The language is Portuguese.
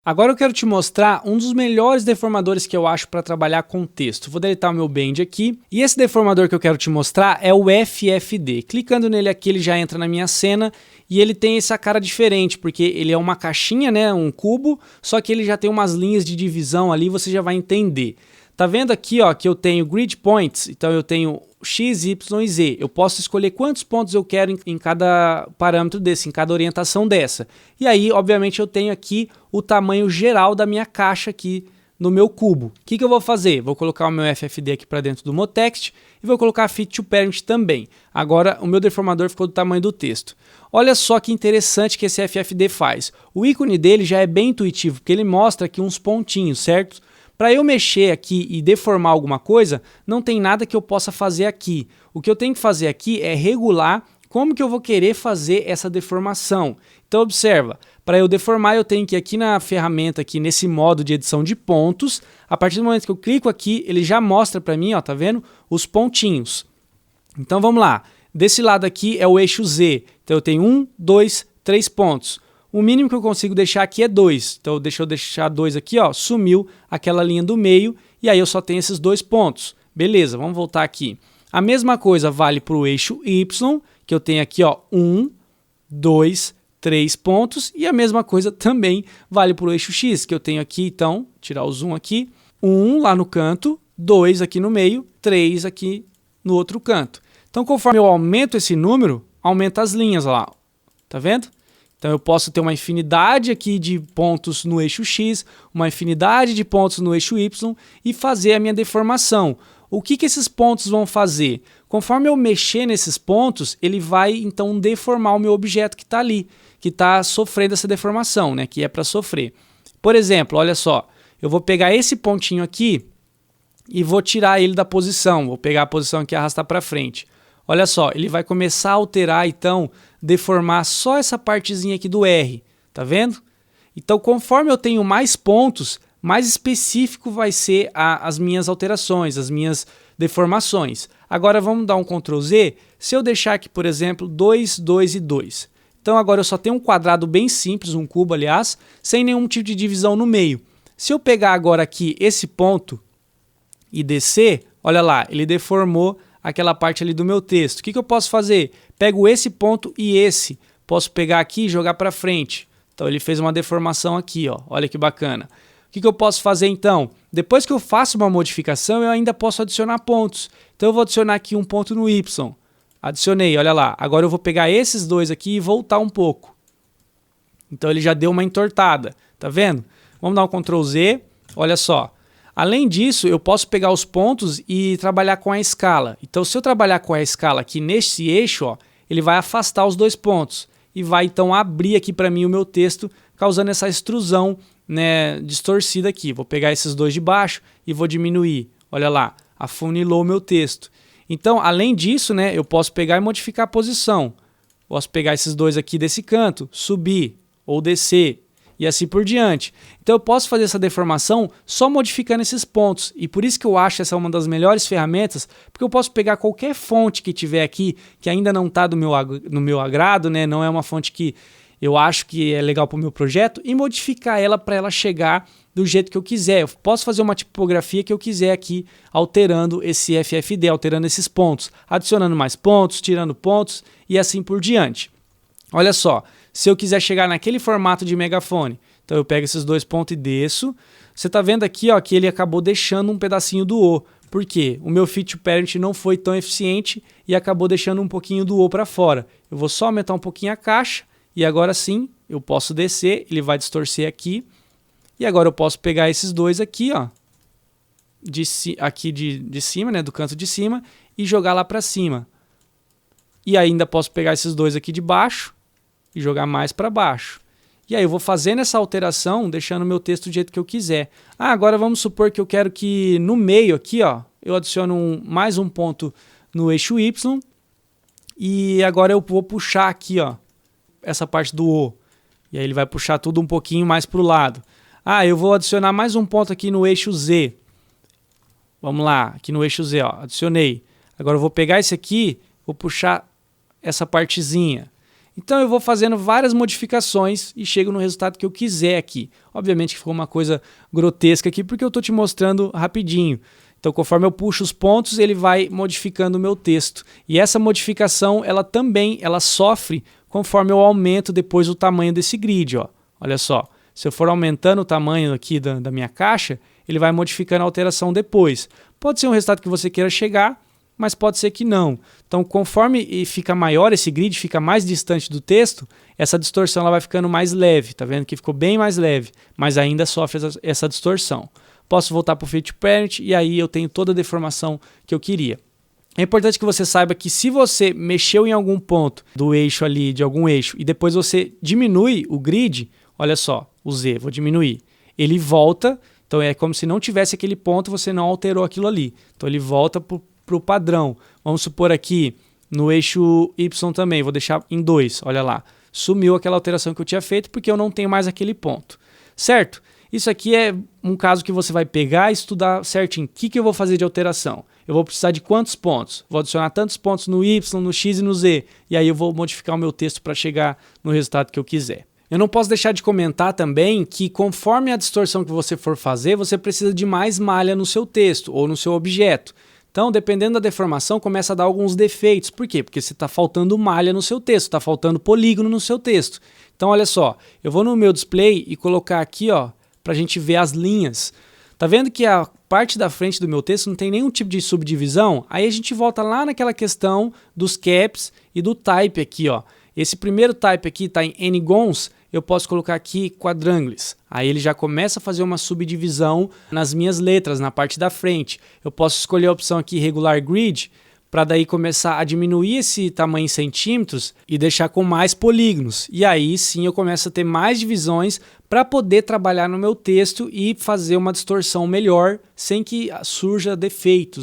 Agora eu quero te mostrar um dos melhores deformadores que eu acho para trabalhar com texto. Vou deletar o meu Bend aqui. E esse deformador que eu quero te mostrar é o FFD. Clicando nele aqui, ele já entra na minha cena e ele tem essa cara diferente, porque ele é uma caixinha, né, um cubo, só que ele já tem umas linhas de divisão ali, você já vai entender. Tá vendo aqui, ó, que eu tenho grid points, então eu tenho X, Y e Z. Eu posso escolher quantos pontos eu quero em cada parâmetro desse, em cada orientação dessa. E aí, obviamente, eu tenho aqui o tamanho geral da minha caixa aqui no meu cubo. O que eu vou fazer? Vou colocar o meu FFD aqui para dentro do Motext e vou colocar Fit to Parent também. Agora, o meu deformador ficou do tamanho do texto. Olha só que interessante que esse FFD faz. O ícone dele já é bem intuitivo, porque ele mostra aqui uns pontinhos, certo? Para eu mexer aqui e deformar alguma coisa, não tem nada que eu possa fazer aqui. O que eu tenho que fazer aqui é regular como que eu vou querer fazer essa deformação. Então observa, para eu deformar eu tenho que ir aqui na ferramenta, aqui nesse modo de edição de pontos. A partir do momento que eu clico aqui, ele já mostra para mim, ó, tá vendo? Os pontinhos. Então vamos lá, desse lado aqui é o eixo Z, então eu tenho 1, 2, 3 pontos. O mínimo que eu consigo deixar aqui é 2, então deixa eu deixar 2 aqui, ó, sumiu aquela linha do meio e aí eu só tenho esses 2 pontos. Beleza, vamos voltar aqui. A mesma coisa vale para o eixo Y, que eu tenho aqui, ó, 1, 2, 3 pontos, e a mesma coisa também vale para o eixo X, que eu tenho aqui, então, tirar o zoom aqui, 1 lá no canto, 2 aqui no meio, 3 aqui no outro canto. Então, conforme eu aumento esse número, aumenta as linhas lá, tá vendo? Então eu posso ter uma infinidade aqui de pontos no eixo X, uma infinidade de pontos no eixo Y e fazer a minha deformação. O que esses pontos vão fazer? Conforme eu mexer nesses pontos, ele vai então deformar o meu objeto que está ali, que está sofrendo essa deformação, né? Que é para sofrer. Por exemplo, olha só, eu vou pegar esse pontinho aqui e vou tirar ele da posição, vou pegar a posição aqui e arrastar para frente. Olha só, ele vai começar a alterar, então, deformar só essa partezinha aqui do R, tá vendo? Então, conforme eu tenho mais pontos, mais específico vai ser as minhas alterações, as minhas deformações. Agora vamos dar um Ctrl Z, se eu deixar aqui, por exemplo, 2, 2 e 2. Então agora eu só tenho um quadrado bem simples, um cubo, aliás, sem nenhum tipo de divisão no meio. Se eu pegar agora aqui esse ponto e descer, olha lá, ele deformou aquela parte ali do meu texto. O que eu posso fazer? Pego esse ponto e esse. Posso pegar aqui e jogar para frente. Então ele fez uma deformação aqui, ó. Olha que bacana. O que eu posso fazer então? Depois que eu faço uma modificação, eu ainda posso adicionar pontos. Então eu vou adicionar aqui um ponto no Y. Adicionei, olha lá. Agora eu vou pegar esses dois aqui e voltar um pouco. Então ele já deu uma entortada. Tá vendo? Vamos dar um Ctrl Z. Olha só. Além disso, eu posso pegar os pontos e trabalhar com a escala. Então, se eu trabalhar com a escala aqui nesse eixo, ó, ele vai afastar os 2 pontos e vai então abrir aqui para mim o meu texto, causando essa extrusão, né, distorcida aqui. Vou pegar esses dois de baixo e vou diminuir. Olha lá, afunilou o meu texto. Então, além disso, né, eu posso pegar e modificar a posição. Posso pegar esses dois aqui desse canto, subir ou descer. E assim por diante. Então eu posso fazer essa deformação só modificando esses pontos. E por isso que eu acho essa uma das melhores ferramentas, porque eu posso pegar qualquer fonte que tiver aqui, que ainda não está no meu agrado, né? Não é uma fonte que eu acho que é legal para o meu projeto, e modificar ela para ela chegar do jeito que eu quiser. Eu posso fazer uma tipografia que eu quiser aqui, alterando esse FFD, alterando esses pontos, adicionando mais pontos, tirando pontos e assim por diante. Olha só, se eu quiser chegar naquele formato de megafone, então eu pego esses 2 pontos e desço. Você está vendo aqui, ó, que ele acabou deixando um pedacinho do O. Por quê? O meu Fit to Parent não foi tão eficiente e acabou deixando um pouquinho do O para fora. Eu vou só aumentar um pouquinho a caixa e agora sim eu posso descer, ele vai distorcer aqui. E agora eu posso pegar esses dois aqui, ó, aqui de cima, né, do canto de cima, e jogar lá para cima. E ainda posso pegar esses dois aqui de baixo e jogar mais para baixo. E aí eu vou fazendo essa alteração, deixando o meu texto do jeito que eu quiser. Agora vamos supor que eu quero que no meio aqui, ó, eu adiciono mais um ponto no eixo Y. E agora eu vou puxar aqui, ó, essa parte do O. E aí ele vai puxar tudo um pouquinho mais para o lado. Eu vou adicionar mais um ponto aqui no eixo Z. Vamos lá, aqui no eixo Z, ó, adicionei. Agora eu vou pegar esse aqui, vou puxar essa partezinha. Então eu vou fazendo várias modificações e chego no resultado que eu quiser aqui. Obviamente que ficou uma coisa grotesca aqui porque eu estou te mostrando rapidinho. Então conforme eu puxo os pontos, ele vai modificando o meu texto. E essa modificação, ela sofre conforme eu aumento depois o tamanho desse grid. Ó. Olha só, se eu for aumentando o tamanho aqui da minha caixa, ele vai modificando a alteração depois. Pode ser um resultado que você queira chegar, mas pode ser que não. Então, conforme fica maior esse grid, fica mais distante do texto, essa distorção ela vai ficando mais leve. Tá vendo que ficou bem mais leve, mas ainda sofre essa distorção. Posso voltar para o Fit Parent e aí eu tenho toda a deformação que eu queria. É importante que você saiba que se você mexeu em algum ponto do eixo ali, de algum eixo, e depois você diminui o grid, olha só, o Z, vou diminuir, ele volta, então é como se não tivesse aquele ponto, você não alterou aquilo ali. Então ele volta para o padrão. Vamos supor aqui no eixo Y também, vou deixar em 2, olha lá. Sumiu aquela alteração que eu tinha feito porque eu não tenho mais aquele ponto, certo? Isso aqui é um caso que você vai pegar e estudar certinho. O que eu vou fazer de alteração? Eu vou precisar de quantos pontos? Vou adicionar tantos pontos no Y, no X e no Z. E aí eu vou modificar o meu texto para chegar no resultado que eu quiser. Eu não posso deixar de comentar também que conforme a distorção que você for fazer, você precisa de mais malha no seu texto ou no seu objeto. Então, dependendo da deformação, começa a dar alguns defeitos. Por quê? Porque você está faltando malha no seu texto, está faltando polígono no seu texto. Então, olha só, eu vou no meu display e colocar aqui, ó, para a gente ver as linhas. Tá vendo que a parte da frente do meu texto não tem nenhum tipo de subdivisão? Aí a gente volta lá naquela questão dos caps e do type aqui, ó. Esse primeiro type aqui está em n-gons, eu posso colocar aqui quadrangles. Aí ele já começa a fazer uma subdivisão nas minhas letras, na parte da frente. Eu posso escolher a opção aqui regular grid, para daí começar a diminuir esse tamanho em centímetros e deixar com mais polígonos. E aí sim eu começo a ter mais divisões para poder trabalhar no meu texto e fazer uma distorção melhor sem que surja defeitos.